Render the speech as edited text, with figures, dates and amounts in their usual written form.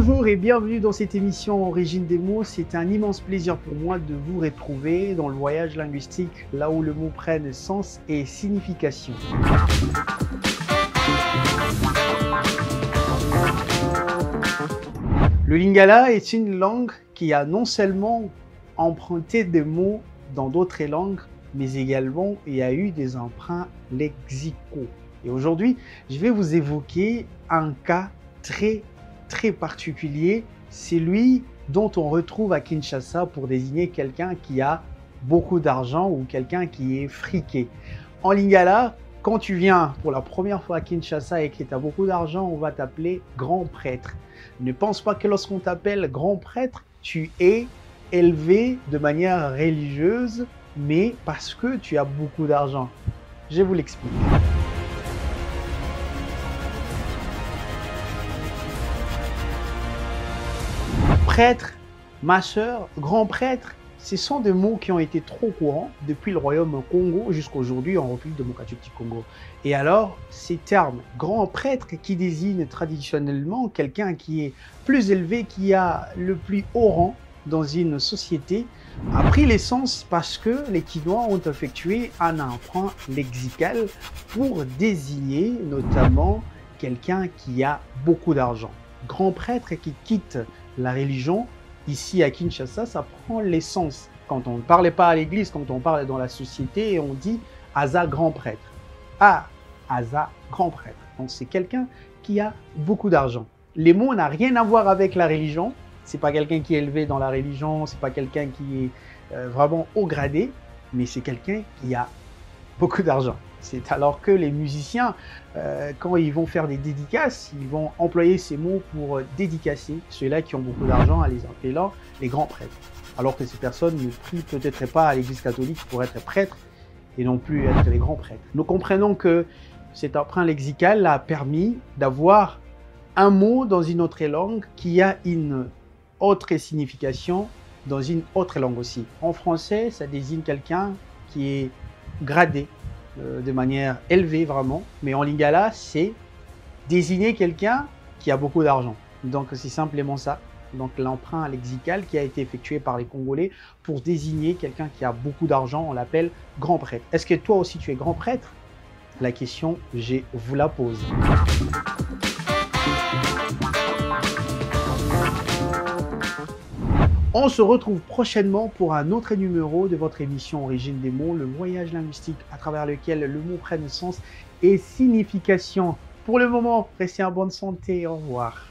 Bonjour et bienvenue dans cette émission Origine des mots. C'est un immense plaisir pour moi de vous retrouver dans le voyage linguistique, là où le mot prenne sens et signification. Le lingala est une langue qui a non seulement emprunté des mots dans d'autres langues, mais également il y a eu des emprunts lexicaux. Et aujourd'hui, je vais vous évoquer un cas très particulier, celui dont on retrouve à Kinshasa pour désigner quelqu'un qui a beaucoup d'argent ou quelqu'un qui est friqué. En lingala, quand tu viens pour la première fois à Kinshasa et que tu as beaucoup d'argent, on va t'appeler grand prêtre. Ne pense pas que lorsqu'on t'appelle grand prêtre, tu es élevé de manière religieuse, mais parce que tu as beaucoup d'argent. Je vous l'explique. Prêtre, ma sœur, grand prêtre, ce sont des mots qui ont été trop courants depuis le royaume Congo jusqu'à aujourd'hui en République démocratique du Congo. Et alors, ces termes, grand prêtre, qui désignent traditionnellement quelqu'un qui est plus élevé, qui a le plus haut rang dans une société, a pris l'essence parce que les Kinois ont effectué un emprunt lexical pour désigner notamment quelqu'un qui a beaucoup d'argent. Grand prêtre qui quitte la religion, ici à Kinshasa, ça prend l'essence. Quand on ne parlait pas à l'église, quand on parle dans la société, on dit « Aza grand prêtre ». Ah, Aza grand prêtre. Donc c'est quelqu'un qui a beaucoup d'argent. Les mots n'ont rien à voir avec la religion. C'est pas quelqu'un qui est élevé dans la religion, c'est pas quelqu'un qui est vraiment haut gradé, mais c'est quelqu'un qui a beaucoup d'argent. C'est alors que les musiciens, quand ils vont faire des dédicaces, ils vont employer ces mots pour dédicacer ceux-là qui ont beaucoup d'argent en les appelant les grands prêtres. Alors que ces personnes ne prient peut-être pas à l'église catholique pour être prêtres et non plus être les grands prêtres. Nous comprenons que cet emprunt lexical a permis d'avoir un mot dans une autre langue qui a une autre signification dans une autre langue aussi. En français, ça désigne quelqu'un qui est gradé, de manière élevée vraiment, mais en lingala, c'est désigner quelqu'un qui a beaucoup d'argent. Donc c'est simplement ça. Donc l'emprunt lexical qui a été effectué par les Congolais pour désigner quelqu'un qui a beaucoup d'argent, on l'appelle grand prêtre. Est-ce que toi aussi tu es grand prêtre? La question, je vous la pose. On se retrouve prochainement pour un autre numéro de votre émission Origine des mots, le voyage linguistique à travers lequel le mot prenne sens et signification. Pour le moment, restez en bonne santé. Au revoir.